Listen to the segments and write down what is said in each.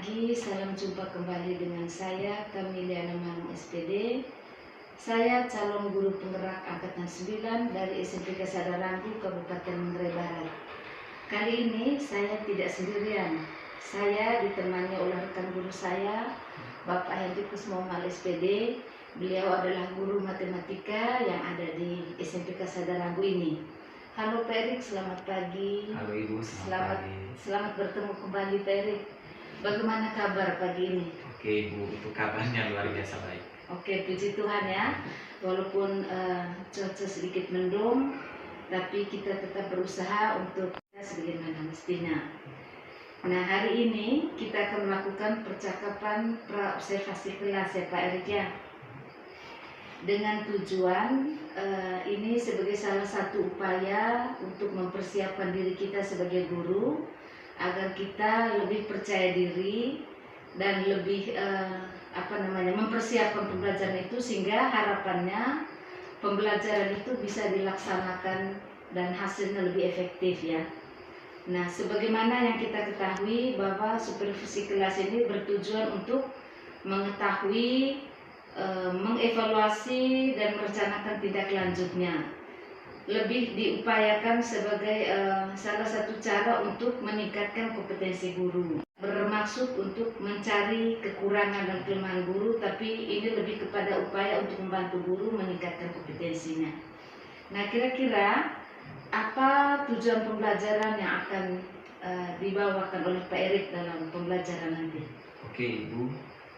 pagi, salam jumpa kembali dengan saya Kamiliana Manung SPD. Saya calon guru penggerak angkatan 9 dari SMP Kasada Ranggu, Kabupaten Manggarai Barat. Kali ini saya tidak sendirian. Saya ditemani oleh rekan guru saya, Bapak Hendrikus Muhammad SPD. Beliau adalah guru matematika yang ada di SMP Kasada Ranggu ini. Halo Pak Erik, selamat pagi. Halo Ibu, selamat pagi. Selamat bertemu kembali Pak Erik. Bagaimana kabar pagi ini? Oke Ibu, itu kabarnya luar biasa baik. Oke, puji Tuhan ya. Walaupun cuaca sedikit mendung, tapi kita tetap berusaha untuk sebagaimana mestinya. Nah, hari ini kita akan melakukan percakapan pra-observasi kelas ya Pak Erik ya. Dengan tujuan ini sebagai salah satu upaya untuk mempersiapkan diri kita sebagai guru agar kita lebih percaya diri dan lebih mempersiapkan pembelajaran itu, sehingga harapannya pembelajaran itu bisa dilaksanakan dan hasilnya lebih efektif ya. Nah, sebagaimana yang kita ketahui bahwa supervisi kelas ini bertujuan untuk mengetahui, mengevaluasi dan merencanakan tindak lanjutnya. Lebih diupayakan sebagai salah satu cara untuk meningkatkan kompetensi guru. Bermaksud untuk mencari kekurangan dan kelemahan guru, tapi ini lebih kepada upaya untuk membantu guru meningkatkan kompetensinya. Nah, kira-kira apa tujuan pembelajaran yang akan dibawakan oleh Pak Erik dalam pembelajaran nanti? Oke Ibu,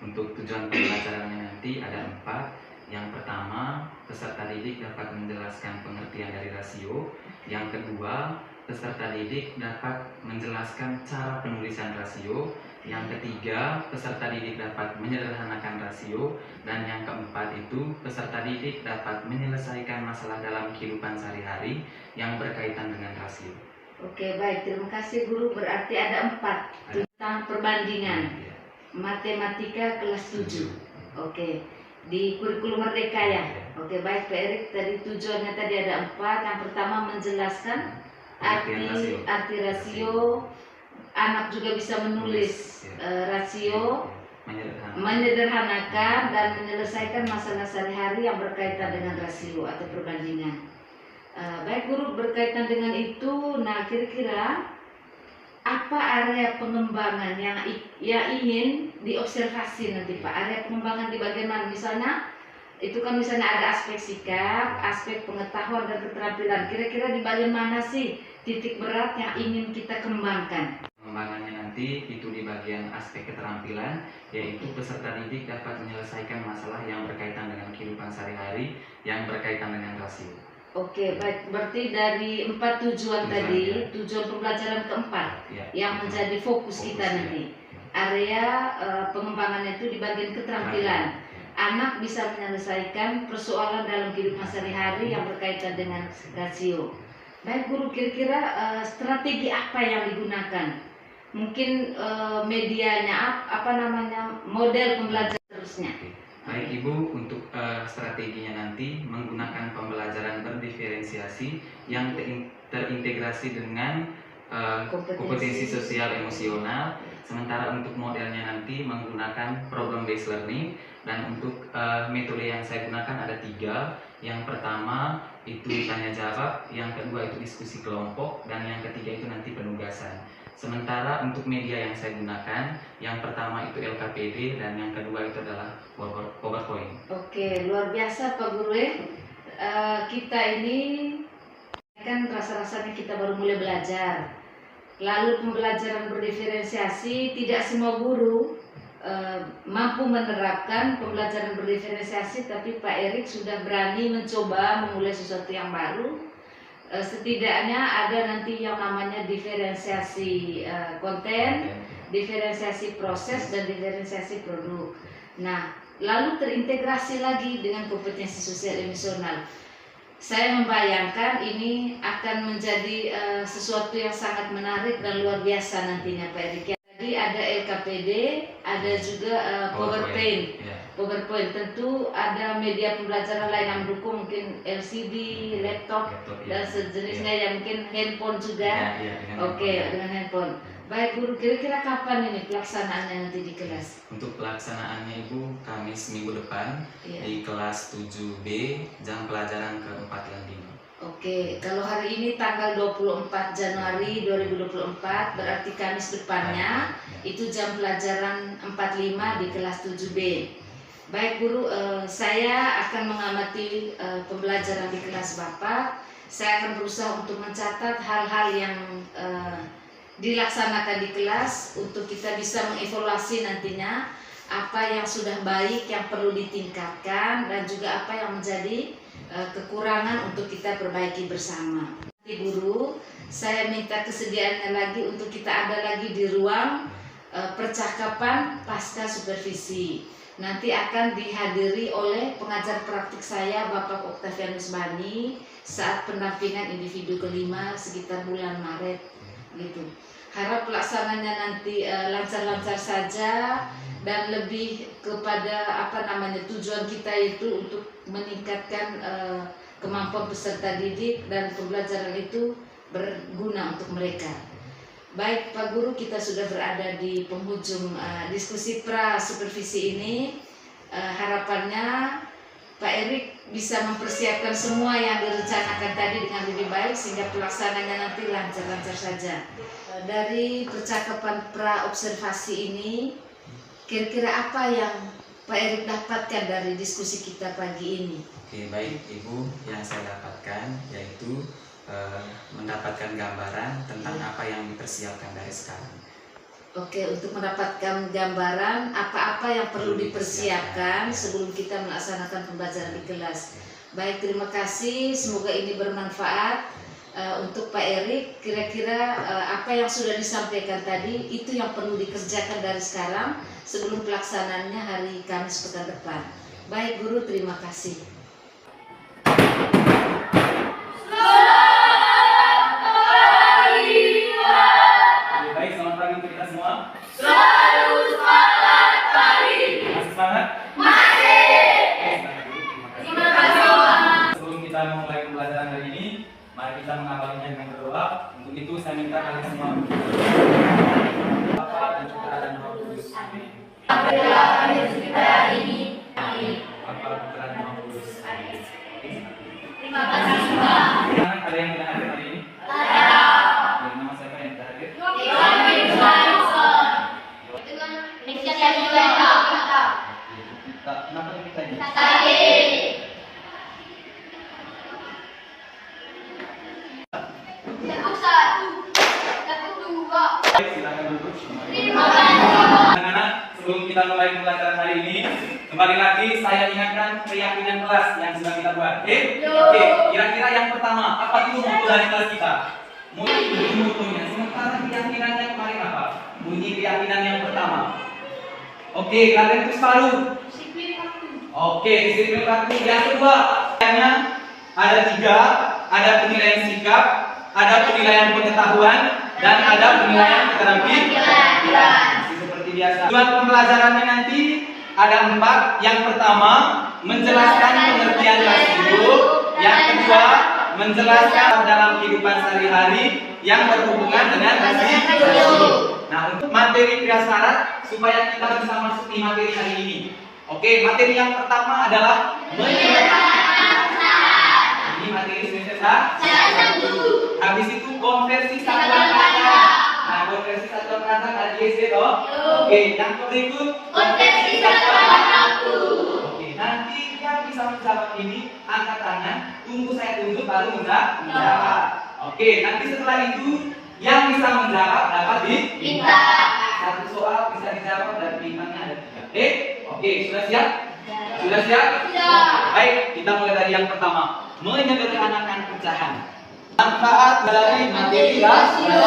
untuk tujuan pembelajarannya nanti ada 4. Yang pertama, peserta didik dapat menjelaskan pengertian dari rasio. Yang kedua, peserta didik dapat menjelaskan cara penulisan rasio. Yang ketiga, peserta didik dapat menyederhanakan rasio. Dan yang keempat itu, peserta didik dapat menyelesaikan masalah dalam kehidupan sehari-hari yang berkaitan dengan rasio. Oke, baik, terima kasih guru. Berarti ada 4 tentang perbandingan matematika kelas 7. Oke, di kurikulum Merdeka ya. Oke, baik Pak Erik, tadi tujuannya tadi ada 4. Yang pertama menjelaskan arti rasio. Anak juga bisa menulis rasio, menyederhanakan dan menyelesaikan masalah sehari-hari yang berkaitan dengan rasio atau perbandingan. Baik guru, berkaitan dengan itu, nah kira-kira apa area pengembangan yang ingin diobservasi nanti Pak? Area pengembangan di bagian mana? Misalnya, itu kan misalnya ada aspek sikap, aspek pengetahuan dan keterampilan. Kira-kira di bagian mana sih titik berat yang ingin kita kembangkan? Pengembangannya nanti itu di bagian aspek keterampilan, yaitu peserta didik dapat menyelesaikan masalah yang berkaitan dengan kehidupan sehari-hari yang berkaitan dengan rasio. Oke, baik. Berarti dari 4 tujuan tadi, tujuan pembelajaran keempat yang menjadi fokus kita nanti. Area pengembangannya itu di bagian keterampilan. Anak bisa menyelesaikan persoalan dalam kehidupan sehari-hari yang berkaitan dengan rasio. Baik guru, kira-kira strategi apa yang digunakan? Mungkin medianya model pembelajaran terusnya. Baik Ibu, untuk strateginya nanti menggunakan pembelajaran berdiferensiasi yang terintegrasi dengan kompetensi sosial emosional. Sementara untuk modelnya nanti menggunakan problem based learning, dan untuk metode yang saya gunakan ada 3. Yang pertama itu tanya jawab, yang kedua itu diskusi kelompok, dan yang ketiga itu nanti penugasan. Sementara untuk media yang saya gunakan, yang pertama itu LKPD dan yang kedua itu adalah PowerPoint. Oke, luar biasa Pak Guru. Kita ini kan rasa-rasanya kita baru mulai belajar. Lalu pembelajaran berdiferensiasi, tidak semua guru mampu menerapkan pembelajaran berdiferensiasi, tapi Pak Erik sudah berani mencoba memulai sesuatu yang baru. Setidaknya ada nanti yang namanya diferensiasi konten, diferensiasi proses, dan diferensiasi produk. Nah, lalu terintegrasi lagi dengan kompetensi sosial emosional. Saya membayangkan ini akan menjadi sesuatu yang sangat menarik dan luar biasa nantinya Pak Erik. Jadi Nanti ada LKPD, ada juga PowerPoint. PowerPoint tentu ada media pembelajaran lain yang mendukung, mungkin LCD, laptop dan sejenisnya, yang mungkin handphone juga. Dengan handphone. Baik guru, kira-kira kapan ini pelaksanaannya nanti di kelas? Untuk pelaksanaannya Ibu, Kamis minggu depan di kelas 7B, jam pelajaran ke-4 dan 5. Kalau hari ini tanggal 24 Januari 2024, berarti Kamis depannya itu jam pelajaran 45 di kelas 7B. Baik guru, saya akan mengamati pembelajaran di kelas Bapak. Saya akan berusaha untuk mencatat hal-hal yang dilaksanakan di kelas untuk kita bisa mengevaluasi nantinya apa yang sudah baik, yang perlu ditingkatkan, dan juga apa yang menjadi kekurangan untuk kita perbaiki bersama. Nanti guru, saya minta kesediaannya lagi untuk kita ada lagi di ruang percakapan pasca supervisi. Nanti akan dihadiri oleh pengajar praktik saya, Bapak Octavianus Bani, saat pendampingan individu kelima sekitar bulan Maret gitu. Harap pelaksananya nanti lancar-lancar saja dan lebih kepada tujuan kita itu untuk meningkatkan kemampuan peserta didik dan pembelajaran itu berguna untuk mereka. Baik Pak Guru, kita sudah berada di penghujung diskusi pra supervisi ini. Harapannya Pak Erik bisa mempersiapkan semua yang direncanakan tadi dengan lebih baik sehingga pelaksananya nanti lancar-lancar saja. Dari percakapan pra observasi ini, kira-kira apa yang Pak Erik dapatkan dari diskusi kita pagi ini? Baik Ibu, yang saya dapatkan yaitu mendapatkan gambaran tentang apa yang dipersiapkan dari sekarang. Untuk mendapatkan gambaran apa-apa yang perlu dipersiapkan sebelum kita melaksanakan pembelajaran di kelas. Baik, terima kasih. Semoga ini bermanfaat untuk Pak Erik. Kira-kira apa yang sudah disampaikan tadi itu yang perlu dikerjakan dari sekarang sebelum pelaksanaannya hari Kamis pekan depan. Baik Guru, terima kasih. Untuk itu saya minta kalian semua Bapa dan Putra dan Roh Kudus. Amin. Bapa, Putra dan Roh Kudus. Amin. Terima kasih Pak. Ada yang tidak hadir hari ini? Ada. Dari nama siapa yang tidak hadir? Kenapa diminta? Silakan duduk. Anak-anak, sebelum kita mulai pembelajaran hari ini, kembali lagi saya ingatkan keyakinan kelas yang sudah kita buat. Kira-kira yang pertama, apa itu moto dari kelas kita? Motonya. Sementara keyakinannya kemarin apa? Bunyi keyakinan yang pertama. Kalian tulis palu. Disiplin waktu. Yang kedua, ada 3, ada penilaian sikap, ada penilaian pengetahuan, dan ada penilaian keterampilan. Seperti biasa. Tujuan pembelajarannya nanti ada 4. Yang pertama, menjelaskan pengertian rasio. Yang kedua, menjelaskan dalam kehidupan sehari-hari yang berhubungan dengan rasio. Nah, untuk materi prasyarat supaya kita bisa masuk di materi hari ini. Materi yang pertama adalah ini materi semester 1. Habis itu konversi satuan kata. Nah, konversi satuan kata KDSD toh. Yang berikut konversi satuan waktu. Nanti yang bisa menjawab ini angkat tangan. Tunggu saya tunjuk baru menjawab. Nanti setelah itu yang bisa menjawab dapat diminta. Satu soal bisa dijawab dan bintangnya ada 3. Sudah siap? Sudah siap? Baik, kita mulai dari yang pertama. Menyederhanakan pecahan. Manfaat dari materi rasio.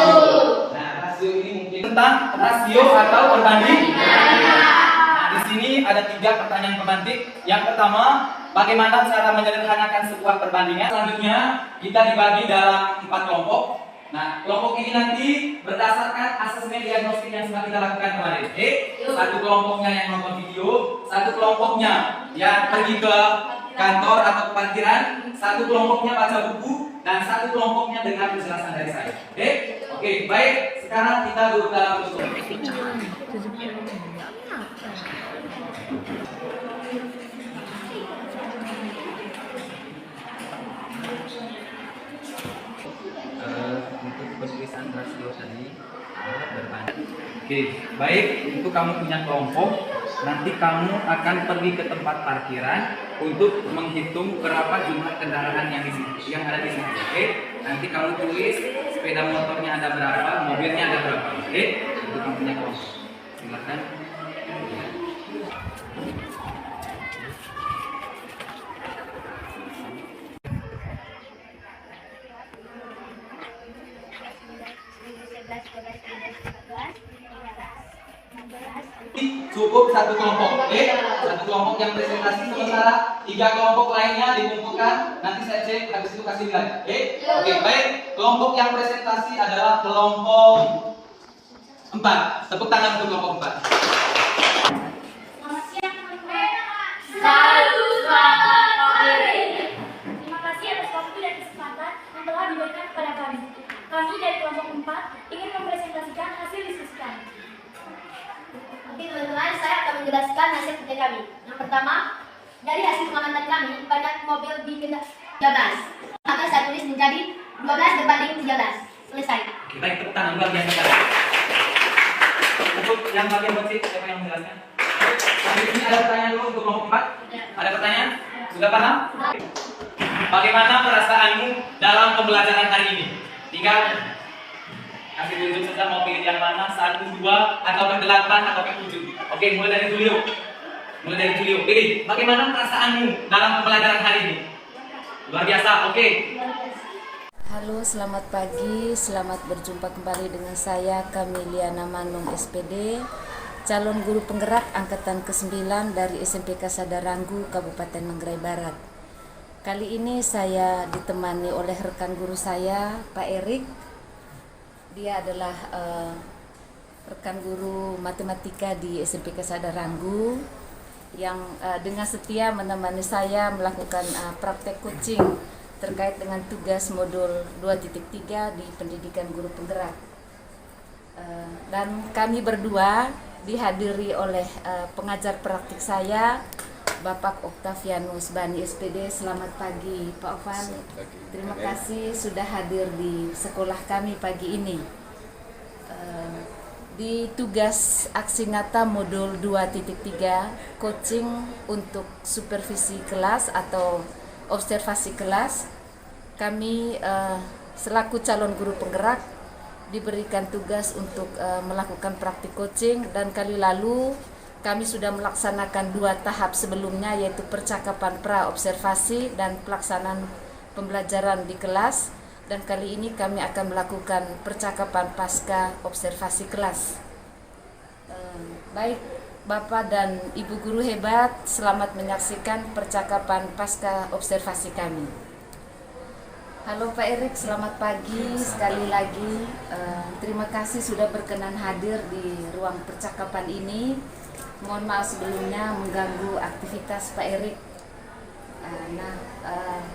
Nah, rasio ini mungkin tentang rasio atau perbandingan. Nah, di sini ada 3 pertanyaan pemantik. Yang pertama, bagaimana cara menyederhanakan sebuah perbandingan? Selanjutnya, kita dibagi dalam 4 kelompok. Nah, kelompok ini nanti berdasarkan asesmen diagnostik yang sudah kita lakukan kemarin. Satu kelompoknya yang nonton video, satu kelompoknya yang pergi ke kantor atau ke parkiran, satu kelompoknya baca buku, dan satu kelompoknya dengar penjelasan dari saya. Oke, baik. Sekarang kita duduk dalam postur. Untuk penulisan rasio tadi berbanding. Oke, baik. Itu kamu punya kelompok. Nanti kamu akan pergi ke tempat parkiran untuk menghitung berapa jumlah kendaraan yang ada di sini. Oke, nanti kamu tulis sepeda motornya ada berapa, mobilnya ada berapa. Oke, itu kamu punya kelompok. Silakan. Cukup satu kelompok, satu kelompok yang presentasi, sementara 3 kelompok lainnya dikumpulkan. Nanti saya cek, habis itu kasih nilai. Oke, baik. Kelompok yang presentasi adalah kelompok 4. Tepuk tangan untuk kelompok 4. Selamat siang teman-teman. Selamat sore. Terima kasih atas waktu dan kesempatan yang telah diberikan kepada kami. Kami dari kelompok 4 ingin mempresentasikan hasil diskusi kami. Oke teman-teman, saya akan menjelaskan hasil kerja kami. Yang pertama, dari hasil pengamatan kami, banyak mobil di 13. Maka saya tulis menjadi 12 berbanding 13. Selesai. Kita tepuk tangan luar biasa. Untuk yang bagian bersih, siapa yang menjelaskan? Di sini ada pertanyaan dulu untuk kelompok 4? Ada pertanyaan? Sudah paham? Bagaimana perasaanmu dalam pembelajaran hari ini? Tinggal kasih tunjuk saja mau pilih yang mana, 1, 2, atau ke 8, atau ke 7. Oke, mulai dari Julio. Pilih, bagaimana perasaanmu dalam pembelajaran hari ini? Luar biasa, oke. Halo, selamat pagi. Selamat berjumpa kembali dengan saya Kamiliana Manung SPD, calon guru penggerak angkatan ke-9 dari SMPK Sadaranggu, Kabupaten Manggarai Barat. Kali ini saya ditemani oleh rekan guru saya, Pak Erik. Dia adalah rekan guru matematika di SMPK Sadaranggu yang dengan setia menemani saya melakukan praktek coaching terkait dengan tugas modul 2.3 di pendidikan guru penggerak. Dan kami berdua dihadiri oleh pengajar praktik saya, Bapak Oktavianus Bani SPD. Selamat pagi Pak Ovan. Terima kasih sudah hadir di sekolah kami pagi ini. Di tugas aksi nyata modul 2.3 coaching untuk supervisi kelas atau observasi kelas, kami selaku calon guru penggerak diberikan tugas untuk melakukan praktik coaching, dan kali lalu kami sudah melaksanakan 2 tahap sebelumnya, yaitu percakapan pra-observasi dan pelaksanaan pembelajaran di kelas, dan kali ini kami akan melakukan percakapan pasca observasi kelas. Baik Bapak dan Ibu guru hebat, selamat menyaksikan percakapan pasca observasi kami. Halo Pak Erik, selamat pagi sekali lagi. Terima kasih sudah berkenan hadir di ruang percakapan ini. Mohon maaf sebelumnya mengganggu aktivitas Pak Erik.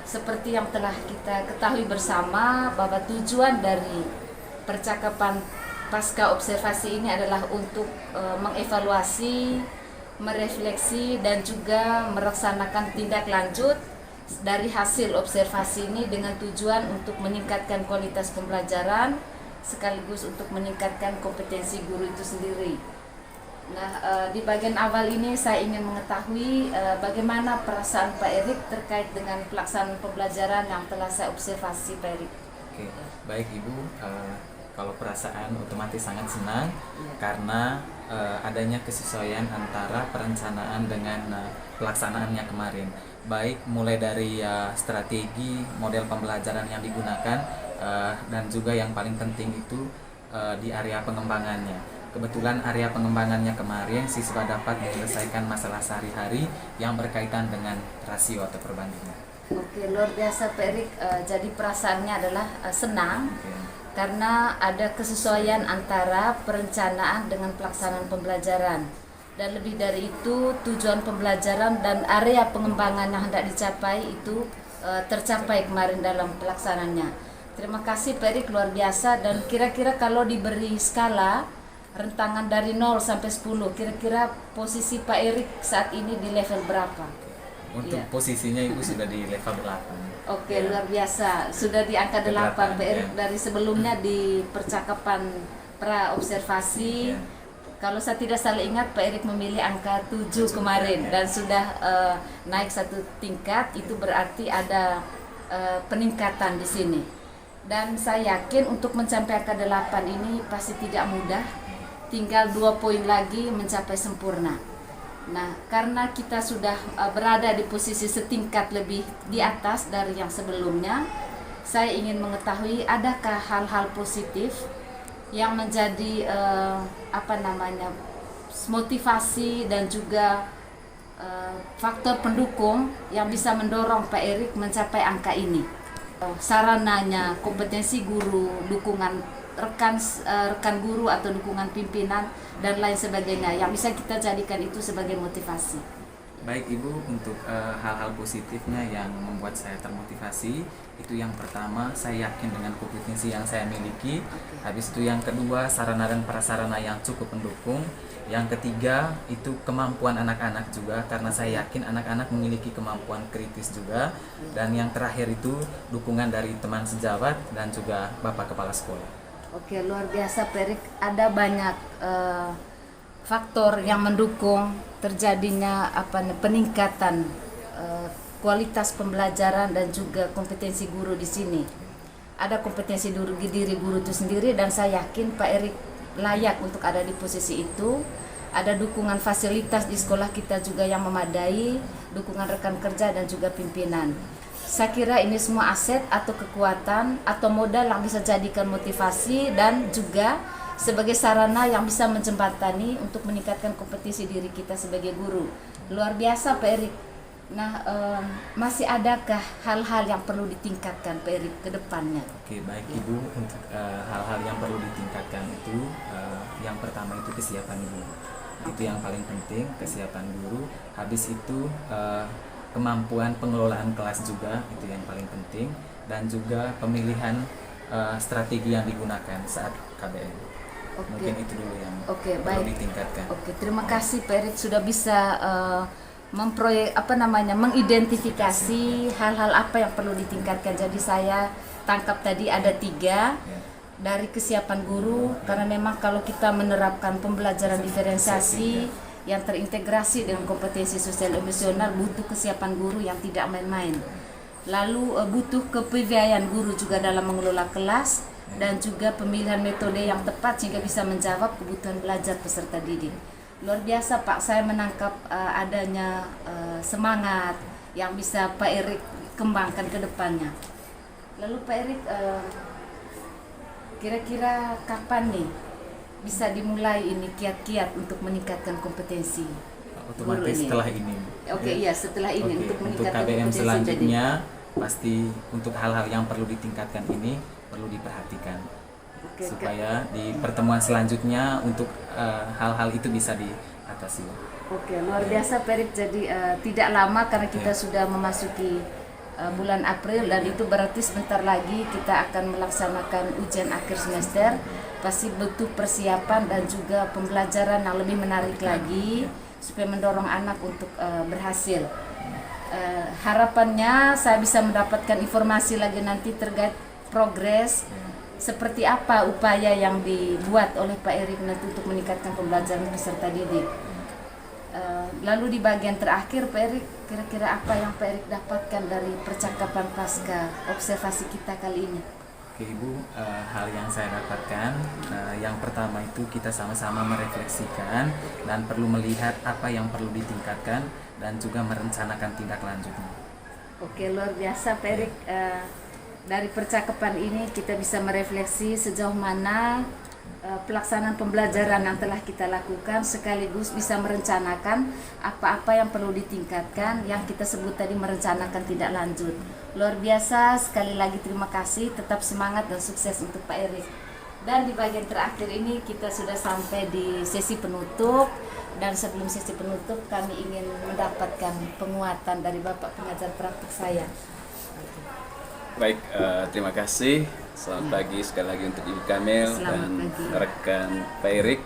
Seperti yang telah kita ketahui bersama bahwa tujuan dari percakapan pasca observasi ini adalah untuk mengevaluasi, merefleksi, dan juga melaksanakan tindak lanjut dari hasil observasi ini dengan tujuan untuk meningkatkan kualitas pembelajaran sekaligus untuk meningkatkan kompetensi guru itu sendiri. Di bagian awal ini saya ingin mengetahui bagaimana perasaan Pak Erik terkait dengan pelaksanaan pembelajaran yang telah saya observasi, Pak Erik. Oke, baik Ibu. Kalau perasaan otomatis sangat senang karena adanya kesesuaian antara perencanaan dengan pelaksanaannya kemarin. Baik mulai dari strategi, model pembelajaran yang digunakan, dan juga yang paling penting itu di area pengembangannya. Kebetulan area pengembangannya kemarin siswa dapat menyelesaikan masalah sehari-hari yang berkaitan dengan rasio atau perbandingan. Oke, luar biasa Pak Erik. Jadi perasaannya adalah senang karena ada kesesuaian antara perencanaan dengan pelaksanaan pembelajaran. Dan lebih dari itu, tujuan pembelajaran dan area pengembangan yang hendak dicapai itu tercapai kemarin dalam pelaksanaannya. Terima kasih Pak Erik, luar biasa. Dan kira-kira kalau diberi skala rentangan dari 0 sampai 10, kira-kira posisi Pak Erik saat ini di level berapa? Untuk posisinya Ibu sudah di level 8. Oke, luar biasa. Sudah di angka 8 Pak Erik dari sebelumnya di percakapan pra observasi. Kalau saya tidak salah ingat Pak Erik memilih angka 7 kemarin dan sudah naik 1 tingkat. Itu berarti ada peningkatan di sini. Dan saya yakin untuk mencapai angka 8 ini pasti tidak mudah. Tinggal 2 poin lagi mencapai sempurna. Nah, karena kita sudah berada di posisi setingkat lebih di atas dari yang sebelumnya, saya ingin mengetahui adakah hal-hal positif yang menjadi motivasi dan juga faktor pendukung yang bisa mendorong Pak Erik mencapai angka ini. Sarananya, kompetensi guru, dukungan rekan guru atau dukungan pimpinan dan lain sebagainya yang bisa kita jadikan itu sebagai motivasi. Baik Ibu, untuk hal-hal positifnya yang membuat saya termotivasi, itu yang pertama saya yakin dengan kompetensi yang saya miliki. Habis itu yang kedua, sarana dan prasarana yang cukup mendukung. Yang ketiga itu kemampuan anak-anak juga, karena saya yakin anak-anak memiliki kemampuan kritis juga. Dan yang terakhir itu dukungan dari teman sejawat dan juga Bapak Kepala Sekolah. Oke, luar biasa Pak Erik. Ada banyak faktor yang mendukung terjadinya peningkatan kualitas pembelajaran dan juga kompetensi guru di sini. Ada kompetensi diri guru itu sendiri dan saya yakin Pak Erik layak untuk ada di posisi itu. Ada dukungan fasilitas di sekolah kita juga yang memadai, dukungan rekan kerja dan juga pimpinan. Saya kira ini semua aset atau kekuatan atau modal yang bisa jadikan motivasi dan juga sebagai sarana yang bisa menjembatani untuk meningkatkan kompetisi diri kita sebagai guru. Luar biasa Pak Erik. Nah, masih adakah hal-hal yang perlu ditingkatkan Pak Erik ke depannya? Oke, baik Ibu, untuk hal-hal yang perlu ditingkatkan itu yang pertama itu kesiapan Ibu. Itu yang paling penting, kesiapan guru. Habis itu kemampuan pengelolaan kelas juga, itu yang paling penting, dan juga pemilihan strategi yang digunakan saat KBM. Mungkin itu dulu yang perlu ditingkatkan. Oke, terima kasih Pak Erik sudah bisa mengidentifikasi hal-hal apa yang perlu ditingkatkan. Jadi saya tangkap tadi ada 3 dari kesiapan guru, karena memang kalau kita menerapkan pembelajaran diferensiasi yang terintegrasi dengan kompetensi sosial emosional butuh kesiapan guru yang tidak main-main. Lalu butuh kepiawaian guru juga dalam mengelola kelas dan juga pemilihan metode yang tepat sehingga bisa menjawab kebutuhan belajar peserta didik. Luar biasa Pak, saya menangkap adanya semangat yang bisa Pak Erik kembangkan ke depannya. Lalu Pak Erik, kira-kira kapan nih bisa dimulai ini kiat-kiat untuk meningkatkan kompetensi? Otomatis setelah ini. Oke, iya setelah ini untuk meningkatkan KBM kompetensi selanjutnya pasti untuk hal-hal yang perlu ditingkatkan ini perlu diperhatikan. Supaya di pertemuan selanjutnya untuk hal-hal itu bisa diatasi. Oke, luar biasa Pak Erik. Jadi tidak lama karena kita sudah memasuki bulan April dan itu berarti sebentar lagi kita akan melaksanakan ujian akhir semester. Pasti butuh persiapan dan juga pembelajaran yang lebih menarik lagi supaya mendorong anak untuk berhasil. Harapannya saya bisa mendapatkan informasi lagi nanti terkait progres seperti apa upaya yang dibuat oleh Pak Erik nanti untuk meningkatkan pembelajaran peserta didik. Lalu di bagian terakhir Pak Erik, kira-kira apa yang Pak Erik dapatkan dari percakapan pasca observasi kita kali ini? Oke Ibu, hal yang saya dapatkan yang pertama itu kita sama-sama merefleksikan dan perlu melihat apa yang perlu ditingkatkan dan juga merencanakan tindak lanjutnya. Oke, luar biasa Pak Erik. Dari percakapan ini kita bisa merefleksi sejauh mana pelaksanaan pembelajaran yang telah kita lakukan, sekaligus bisa merencanakan apa-apa yang perlu ditingkatkan, yang kita sebut tadi merencanakan tidak lanjut. Luar biasa, sekali lagi terima kasih, tetap semangat dan sukses untuk Pak Erik. Dan di bagian terakhir ini kita sudah sampai di sesi penutup, dan sebelum sesi penutup kami ingin mendapatkan penguatan dari Bapak pengajar praktik saya. Baik, terima kasih. Selamat pagi sekali lagi untuk Ibu Kamel dan rekan Pak Erik.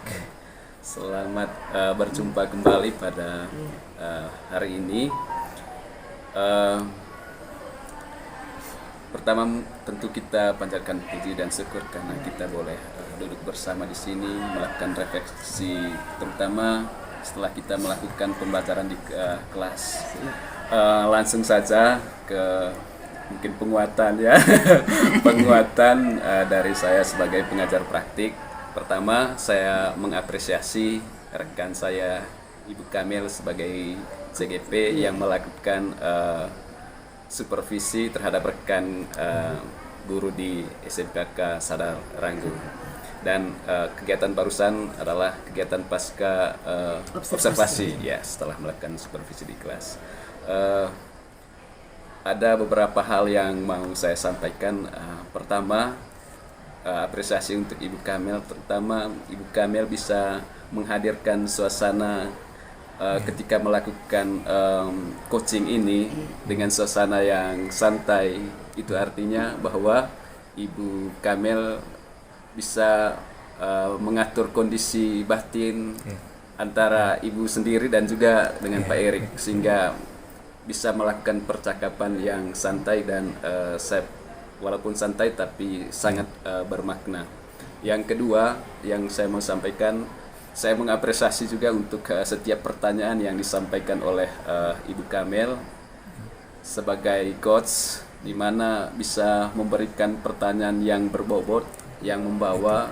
Selamat berjumpa kembali pada hari ini. Pertama tentu kita panjatkan puji dan syukur karena kita boleh duduk bersama di sini melakukan refleksi, terutama setelah kita melakukan pembelajaran di kelas. Langsung saja ke mungkin penguatan ya, penguatan dari saya sebagai pengajar praktik. Pertama, saya mengapresiasi rekan saya Ibu Kamel sebagai CGP yang melakukan supervisi terhadap rekan guru di SMKK Sadar Ranggu. Dan kegiatan barusan adalah kegiatan pasca observasi ya, setelah melakukan supervisi di kelas. Ada beberapa hal yang mau saya sampaikan. Pertama, apresiasi untuk Ibu Kamel, terutama Ibu Kamel bisa menghadirkan suasana ketika melakukan coaching ini dengan suasana yang santai. Itu artinya bahwa Ibu Kamel bisa mengatur kondisi batin antara Ibu sendiri dan juga dengan Pak Erik, sehingga bisa melakukan percakapan yang santai dan walaupun santai tapi sangat bermakna. Yang kedua yang saya mau sampaikan, saya mengapresiasi juga untuk setiap pertanyaan yang disampaikan oleh Ibu Kamel sebagai coach, di mana bisa memberikan pertanyaan yang berbobot, yang membawa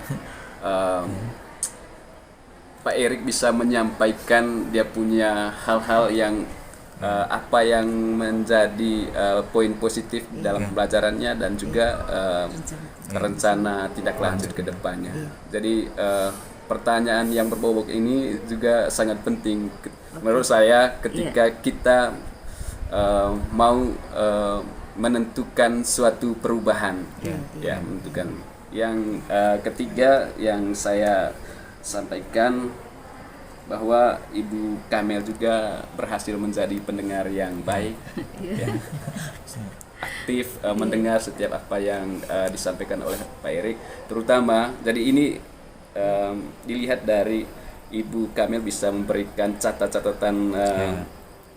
Pak Erik bisa menyampaikan dia punya hal-hal yang apa yang menjadi poin positif dalam pembelajarannya dan juga rencana tindak lanjut ke depannya. Jadi pertanyaan yang berbobot ini juga sangat penting menurut saya ketika kita mau menentukan suatu perubahan, ya menentukan. Yang ketiga yang saya sampaikan bahwa Ibu Kamel juga berhasil menjadi pendengar yang baik, ya, aktif mendengar setiap apa yang disampaikan oleh Pak Erik, terutama. Jadi ini dilihat dari Ibu Kamel bisa memberikan catatan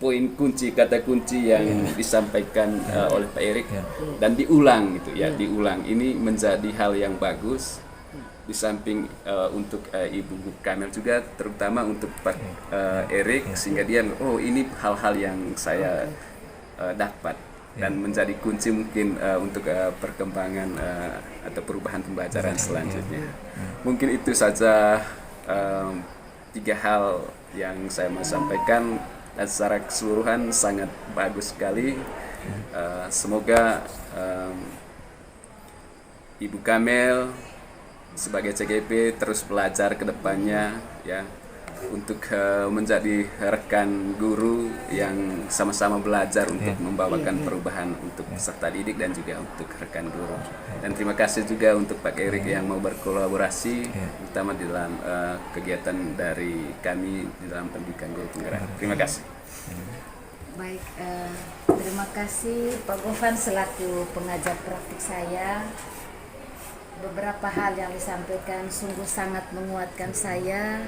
poin kunci, kata kunci yang disampaikan oleh Pak Erik dan diulang gitu ya, diulang. Ini menjadi hal yang bagus. Di samping untuk Ibu Kamel juga, terutama untuk Pak Erik, sehingga dia ini hal-hal yang saya dapat dan menjadi kunci mungkin untuk perkembangan atau perubahan pembelajaran selanjutnya. Mungkin itu saja 3 hal yang saya mau sampaikan, dan secara keseluruhan sangat bagus sekali. Semoga Ibu Kamel sebagai CGP terus belajar ke depannya ya, untuk menjadi rekan guru yang sama-sama belajar untuk membawakan perubahan untuk peserta didik dan juga untuk rekan guru. Dan terima kasih juga untuk Pak Erik yang mau berkolaborasi terutama di dalam kegiatan dari kami di dalam pendidikan guru penggerak. Terima kasih. Baik, terima kasih Pak Gofan selaku pengajar praktik saya. Beberapa hal yang disampaikan sungguh sangat menguatkan saya.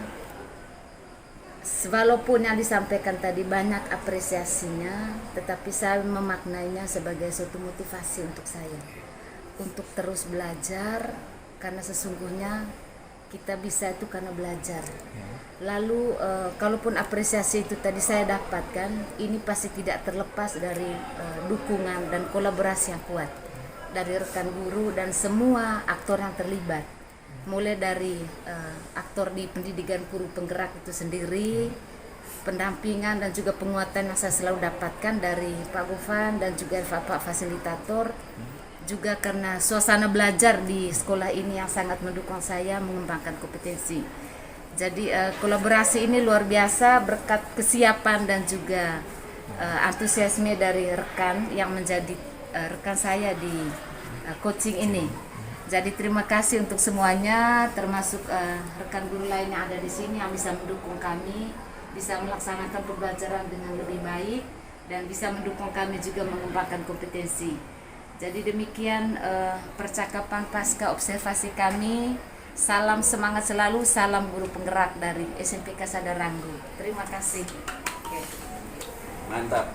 Walaupun yang disampaikan tadi banyak apresiasinya, tetapi saya memaknainya sebagai suatu motivasi untuk saya untuk terus belajar, karena sesungguhnya kita bisa itu karena belajar. Lalu kalaupun apresiasi itu tadi saya dapatkan, ini pasti tidak terlepas dari dukungan dan kolaborasi yang kuat dari rekan guru dan semua aktor yang terlibat, mulai dari aktor di pendidikan guru penggerak itu sendiri, pendampingan dan juga penguatan yang saya selalu dapatkan dari Pak Gofan dan juga Pak Fasilitator, juga karena suasana belajar di sekolah ini yang sangat mendukung saya mengembangkan kompetensi. Jadi kolaborasi ini luar biasa berkat kesiapan dan juga antusiasme dari rekan yang menjadi rekan saya di coaching ini. Jadi terima kasih untuk semuanya, termasuk rekan guru lain yang ada di sini yang bisa mendukung kami, bisa melaksanakan pembelajaran dengan lebih baik dan bisa mendukung kami juga mengembangkan kompetensi. Jadi demikian percakapan pasca observasi kami. Salam semangat selalu, salam guru penggerak dari SMPK Sadaranggu. Terima kasih. Mantap.